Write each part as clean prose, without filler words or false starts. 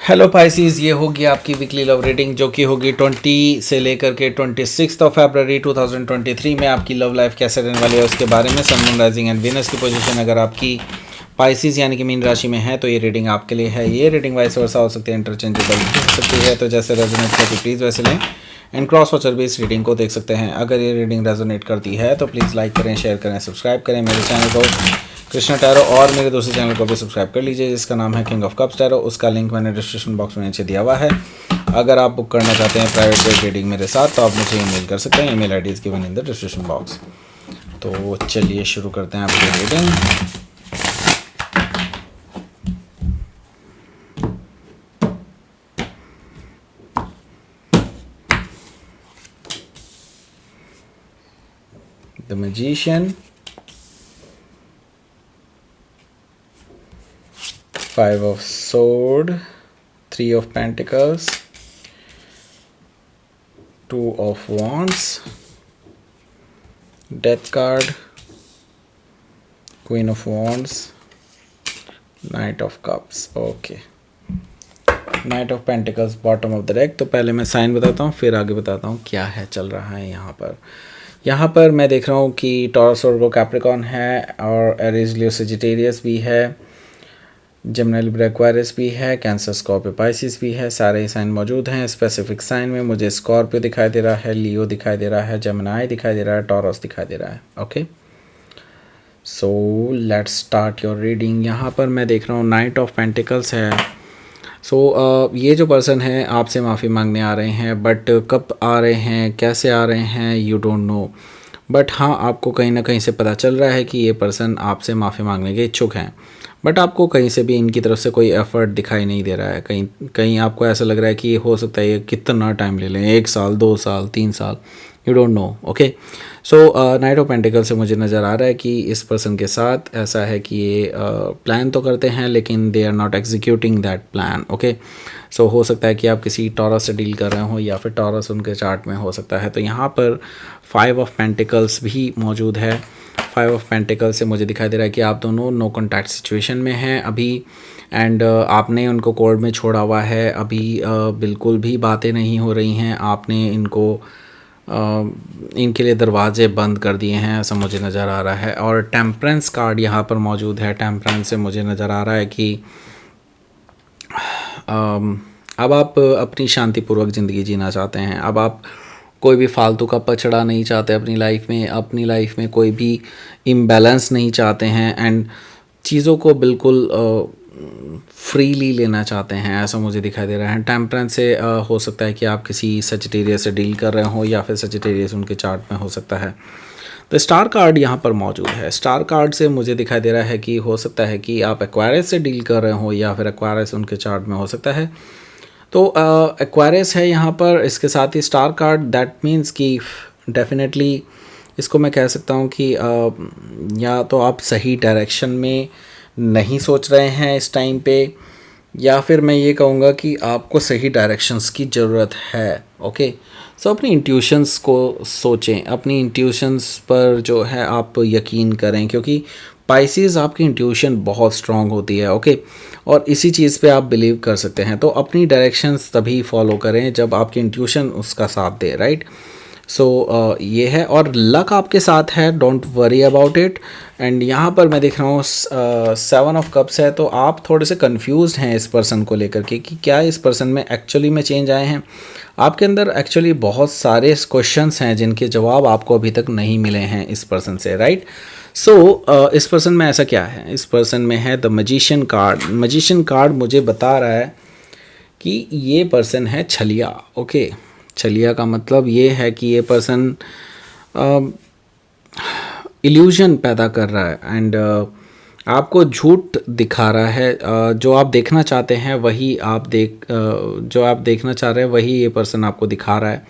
Hello Pisces, ये होगी आपकी वीकली लव रीडिंग जो कि होगी 20 से लेकर के 26 फरवरी 2023 में आपकी लव लाइफ कैसे रहने वाली है उसके बारे में। सन, मून, राइजिंग एंड वीनस की पोजीशन अगर आपकी पाइसिस यानी कि मीन राशि में है तो ये रीडिंग आपके लिए है। ये रीडिंग वाइस वर्सा हो सकती है, इंटरचेंजेबल भी हो सकती है, तो जैसे रेजोनेट करती प्लीज़ वैसे लें एंड क्रॉस वॉचर भी इस रीडिंग को देख सकते हैं। अगर ये रीडिंग रेजोनेट करती है तो प्लीज़ लाइक करें, शेयर करें, सब्सक्राइब करें मेरे चैनल को कृष्णा टैरो, और मेरे दूसरे चैनल को भी सब्सक्राइब कर लीजिए जिसका नाम है किंग ऑफ कप्स टैरो। उसका लिंक मैंने डिस्क्रिप्शन बॉक्स में नीचे दिया हुआ है। अगर आप बुक करना चाहते हैं प्राइवेट रीडिंग मेरे साथ तो आप मुझे ईमेल कर सकते हैं। Email ID is given in the description box. तो चलिए शुरू करते हैं आपकी reading. The magician, 5 of sword, 3 of pentacles, 2 of wands, death card, queen of wands, knight of cups। Okay, night of pentacles bottom of the deck. तो पहले मैं sign बताता हूँ फिर आगे बताता हूँ क्या है चल रहा है यहाँ पर मैं देख रहा हूँ कि टॉरस वर्गो कैप्रिकॉर्न है और एरीज लियो सजिटेरियस भी है, जेमिनी लिब्रा एक्वेरियस भी है, कैंसर स्कॉर्पियो पाइसिस भी है। सारे ही साइन मौजूद हैं। स्पेसिफिक साइन में मुझे स्कॉर्पियो दिखाई दे रहा है, लियो दिखाई दे रहा है, जेमिनी दिखाई दे रहा है, टॉरस दिखाई दे रहा है। Okay, so let's start your reading. यहाँ पर मैं देख रहा हूँ नाइट ऑफ पेंटिकल्स है। ये जो पर्सन है आपसे माफ़ी मांगने आ रहे हैं, बट कब आ रहे हैं, कैसे आ रहे हैं, यू डोंट नो। बट हाँ, आपको कहीं ना कहीं से पता चल रहा है कि ये पर्सन आपसे माफ़ी मांगने के इच्छुक हैं, बट आपको कहीं से भी इनकी तरफ से कोई एफर्ट दिखाई नहीं दे रहा है। कहीं कहीं आपको ऐसा लग रहा है कि ये हो सकता है ये कितना टाइम ले लें, 1 साल, 2 साल, 3 साल, you don't know. Okay, so night of pentacle से मुझे नज़र आ रहा है कि इस पर्सन के साथ ऐसा है कि ये प्लान तो करते हैं लेकिन they are not executing that plan. Okay, so हो सकता है कि आप किसी टॉरस से डील कर रहे हो या फिर टॉरस उनके चार्ट में हो सकता है। तो यहाँ पर 5 ऑफ पेंटिकल्स भी मौजूद है। 5 ऑफ पेंटिकल से मुझे दिखाई दे रहा है कि आप दोनों नो कॉन्टैक्ट सिचुएशन में हैं अभी, एंड आपने उनको कोर्ट में छोड़ा हुआ है अभी। बिल्कुल भी बातें नहीं हो रही हैं, आपने इनको इनके लिए दरवाजे बंद कर दिए हैं, ऐसा मुझे नज़र आ रहा है। और टेम्परेंस कार्ड यहाँ पर मौजूद है। टेम्परेंस से मुझे नज़र आ रहा है कि अब आप अपनी शांतिपूर्वक ज़िंदगी जीना चाहते हैं। अब आप कोई भी फालतू का पछड़ा नहीं चाहते अपनी लाइफ में कोई भी इम्बैलेंस नहीं चाहते हैं, एंड चीज़ों को बिल्कुल फ्रीली लेना चाहते हैं, ऐसा मुझे दिखाई दे रहा है। टेम्परेंस से हो सकता है कि आप किसी सजिटेरियस से डील कर रहे हो या फिर सजिटेरियस उनके चार्ट में हो सकता है। तो स्टार कार्ड यहाँ पर मौजूद है। स्टार कार्ड से मुझे दिखाई दे रहा है कि हो सकता है कि आप एक्वायरस से डील कर रहे हो या फिर एक्वायरस उनके चार्ट में हो सकता है। तो एक्वायरस है यहाँ पर, इसके साथ ही स्टार कार्ड, दैट मीन्स कि डेफिनेटली इसको मैं कह सकता हूँ कि या तो आप सही डायरेक्शन में नहीं सोच रहे हैं इस टाइम पे, या फिर मैं ये कहूँगा कि आपको सही डायरेक्शंस की ज़रूरत है। ओके, सो अपनी इंट्यूशंस को सोचें, अपनी इंट्यूशंस पर जो है आप यकीन करें, क्योंकि पाइसिस आपकी इंट्यूशन बहुत स्ट्रांग होती है। ओके, और इसी चीज़ पे आप बिलीव कर सकते हैं। तो अपनी डायरेक्शंस तभी फॉलो करें जब आपकी इंट्यूशन उसका साथ दे, राइट। सो ये है, और लक आपके साथ है, don't worry about it. And यहाँ पर मैं देख रहा हूँ 7 ऑफ कप्स है। तो आप थोड़े से कंफ्यूज हैं इस पर्सन को लेकर के कि क्या इस पर्सन में एक्चुअली में चेंज आए हैं। आपके अंदर एक्चुअली बहुत सारे क्वेश्चंस हैं जिनके जवाब आपको अभी तक नहीं मिले हैं इस पर्सन से, राइट। सो इस पर्सन में ऐसा क्या है, इस पर्सन में है the magician card. Magician card मुझे बता रहा है कि ये पर्सन है छलिया। ओके, छलिया का मतलब ये है कि ये पर्सन इल्यूजन पैदा कर रहा है, एंड आपको झूठ दिखा रहा है। जो आप देखना चाहते हैं वही जो आप देखना चाह रहे हैं वही ये पर्सन आपको दिखा रहा है,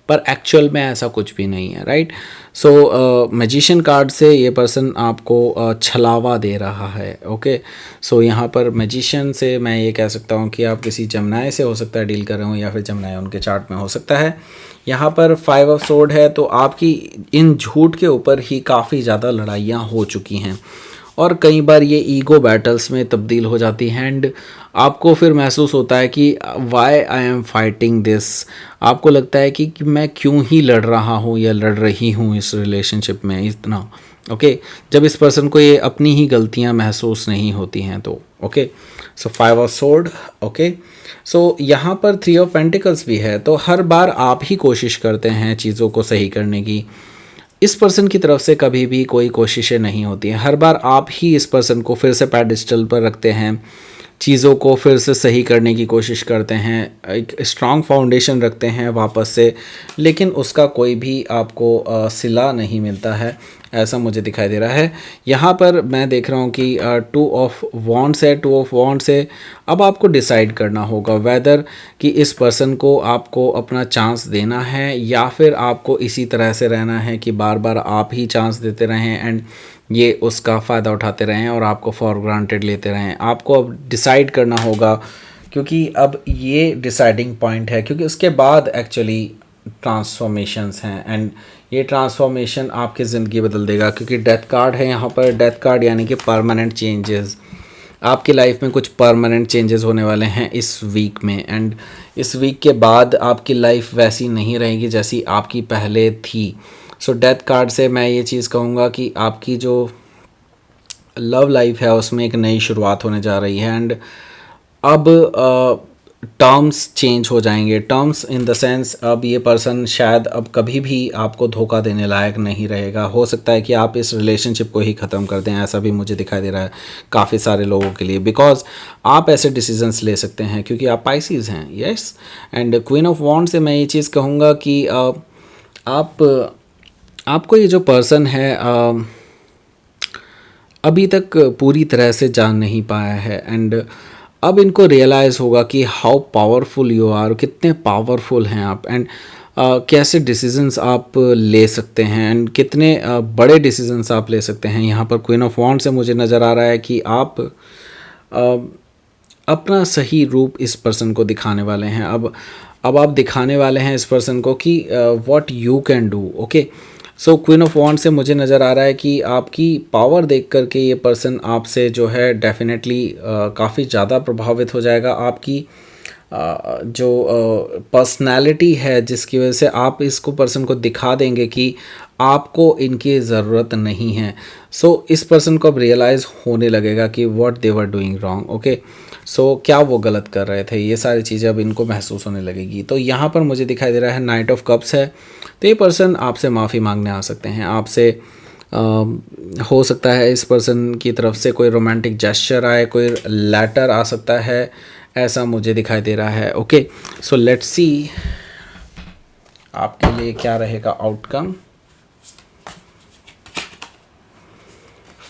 पर एक्चुअल में ऐसा कुछ भी नहीं है, राइट। सो मैजिशियन कार्ड से ये पर्सन आपको छलावा दे रहा है। ओके, सो यहाँ पर मैजिशियन से मैं ये कह सकता हूँ कि आप किसी जमनाए से हो सकता है डील कर रहे हो या फिर जमनाए उनके चार्ट में हो सकता है। यहाँ पर 5 ऑफ सोर्ड है। तो आपकी इन झूठ के ऊपर ही काफ़ी ज़्यादा लड़ाइयाँ हो चुकी हैं, और कई बार ये ईगो बैटल्स में तब्दील हो जाती हैं एंड आपको फिर महसूस होता है कि why I am fighting this. आपको लगता है कि मैं क्यों ही लड़ रहा हूँ या लड़ रही हूँ इस रिलेशनशिप में इतना। ओके जब इस पर्सन को ये अपनी ही गलतियाँ महसूस नहीं होती हैं तो okay. So 5 of sword. Okay so यहाँ पर 3 ऑफ पेंटिकल्स भी है, तो हर बार आप ही कोशिश करते हैं चीज़ों को सही करने की। इस पर्सन की तरफ से कभी भी कोई कोशिशें नहीं होती हैं, हर बार आप ही इस पर्सन को फिर से पेडिस्टल पर रखते हैं, चीज़ों को फिर से सही करने की कोशिश करते हैं, एक स्ट्रॉन्ग फाउंडेशन रखते हैं वापस से, लेकिन उसका कोई भी आपको सिला नहीं मिलता है, ऐसा मुझे दिखाई दे रहा है। यहाँ पर मैं देख रहा हूँ कि 2 ऑफ वॉन्ड्स है, 2 ऑफ वॉन्ड्स है। अब आपको डिसाइड करना होगा वेदर कि इस पर्सन को आपको अपना चांस देना है या फिर आपको इसी तरह से रहना है कि बार बार आप ही चांस देते रहें एंड ये उसका फ़ायदा उठाते रहें और आपको फॉर ग्रांटेड लेते रहें। आपको अब डिसाइड करना होगा, क्योंकि अब ये डिसाइडिंग पॉइंट है, क्योंकि उसके बाद एक्चुअली ट्रांसफॉर्मेशंस हैं एंड ये ट्रांसफॉर्मेशन आपकी ज़िंदगी बदल देगा, क्योंकि डेथ कार्ड है यहाँ पर। डेथ कार्ड यानी कि परमानेंट चेंजेस, आपकी लाइफ में कुछ परमानेंट चेंजेस होने वाले हैं इस वीक में एंड इस वीक के बाद आपकी लाइफ वैसी नहीं रहेगी जैसी आपकी पहले थी। सो डेथ कार्ड से मैं ये चीज़ कहूँगा कि आपकी जो लव लाइफ है उसमें एक नई शुरुआत होने जा रही है एंड अब टर्म्स चेंज हो जाएंगे। टर्म्स इन द सेंस अब ये पर्सन शायद अब कभी भी आपको धोखा देने लायक नहीं रहेगा। हो सकता है कि आप इस रिलेशनशिप को ही ख़त्म कर दें, ऐसा भी मुझे दिखाई दे रहा है काफ़ी सारे लोगों के लिए, बिकॉज आप ऐसे डिसीजंस ले सकते हैं क्योंकि आप पाइसिस हैं। Yes and queen of wand से मैं ये चीज़ कहूँगा कि आपको ये जो पर्सन है अभी तक पूरी तरह से जान नहीं पाया है एंड अब इनको रियलाइज़ होगा कि हाउ पावरफुल यू आर, कितने पावरफुल हैं आप एंड कैसे डिसीजंस आप ले सकते हैं एंड कितने बड़े डिसीजंस आप ले सकते हैं। यहाँ पर क्वीन ऑफ वॉन्ड से मुझे नज़र आ रहा है कि आप अपना सही रूप इस पर्सन को दिखाने वाले हैं। अब आप दिखाने वाले हैं इस पर्सन को कि what you can do. Okay so queen of wand से मुझे नज़र आ रहा है कि आपकी पावर देख करके ये पर्सन आपसे जो है डेफिनेटली काफ़ी ज़्यादा प्रभावित हो जाएगा। आपकी जो पर्सनैलिटी है जिसकी वजह से आप इसको पर्सन को दिखा देंगे कि आपको इनकी ज़रूरत नहीं है। सो इस पर्सन को अब रियलाइज़ होने लगेगा कि what they were doing wrong. Okay so क्या वो गलत कर रहे थे, ये सारी चीज़ें अब इनको महसूस होने लगेगी। तो यहाँ पर मुझे दिखाई दे रहा है नाइट ऑफ कप्स है, तो ये पर्सन आपसे माफ़ी मांगने आ सकते हैं। आपसे हो सकता है इस पर्सन की तरफ से कोई रोमांटिक जेस्चर आए, कोई लेटर आ सकता है, ऐसा मुझे दिखाई दे रहा है। ओके सो लेट्स सी आपके लिए क्या रहेगा outcome.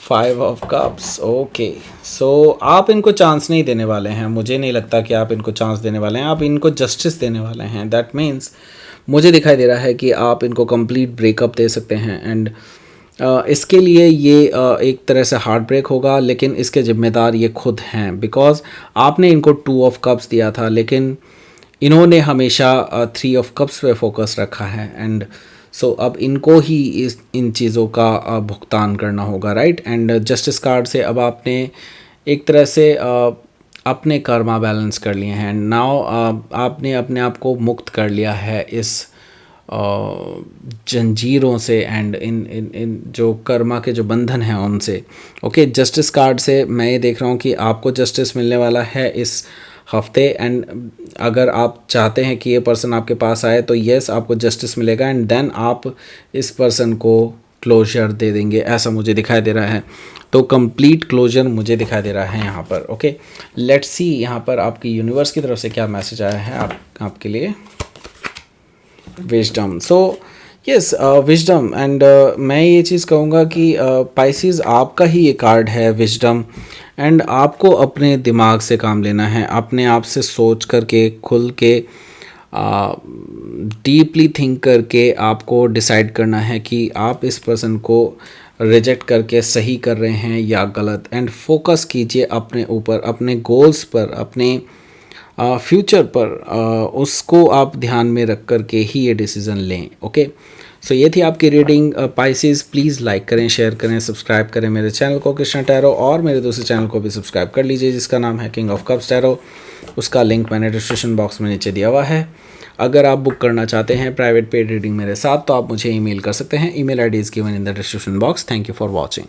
5 of cups. Okay so आप इनको चांस नहीं देने वाले हैं, मुझे नहीं लगता कि आप इनको चांस देने वाले हैं, आप इनको जस्टिस देने वाले हैं। दैट मीन्स मुझे दिखाई दे रहा है कि आप इनको कंप्लीट ब्रेकअप दे सकते हैं एंड इसके लिए ये एक तरह से हार्ट ब्रेक होगा, लेकिन इसके ज़िम्मेदार ये खुद हैं, बिकॉज आपने इनको 2 ऑफ कप्स दिया था लेकिन इन्होंने हमेशा 3 ऑफ कप्स पे फोकस रखा है एंड सो अब इनको ही इन चीज़ों का भुगतान करना होगा, राइट। एंड जस्टिस कार्ड से अब आपने एक तरह से अपने कर्मा बैलेंस कर लिए हैं एंड नाउ आपने अपने आप को मुक्त कर लिया है इस जंजीरों से एंड इन जो कर्मा के जो बंधन हैं उनसे। ओके जस्टिस कार्ड से मैं ये देख रहा हूँ कि आपको जस्टिस मिलने वाला है इस हफ्ते एंड अगर आप चाहते हैं कि ये पर्सन आपके पास आए तो येस आपको जस्टिस मिलेगा एंड देन आप इस पर्सन को क्लोजर दे देंगे, ऐसा मुझे दिखाई दे रहा है। तो कंप्लीट क्लोजर मुझे दिखाई दे रहा है यहाँ पर। ओके लेट्स सी यहाँ पर आपकी यूनिवर्स की तरफ से क्या मैसेज आया है आपके लिए। Wisdom. So yes wisdom and मैं ये चीज़ कहूँगा कि पाइसिस आपका ही ये कार्ड है विजडम एंड आपको अपने दिमाग से काम लेना है, अपने आप से सोच करके खुल के डीपली थिंक करके आपको डिसाइड करना है कि आप इस पर्सन को रिजेक्ट करके सही कर रहे हैं या गलत। एंड फोकस कीजिए अपने ऊपर, अपने गोल्स पर, अपने फ्यूचर पर, उसको आप ध्यान में रख कर के ही ये डिसीज़न लें। ओके सो ये थी आपकी रीडिंग पाइसेस। प्लीज़ लाइक करें, शेयर करें, सब्सक्राइब करें मेरे चैनल को कृष्णा टैरो, और मेरे दूसरे चैनल को भी सब्सक्राइब कर लीजिए जिसका नाम है किंग ऑफ कप्स टैरो। उसका लिंक मैंने डिस्क्रिप्शन बॉक्स में नीचे दिया हुआ है। अगर आप बुक करना चाहते हैं प्राइवेट पेड रीडिंग मेरे साथ तो आप मुझे ईमेल कर सकते हैं। Email ID is given in the description box. Thank you for watching.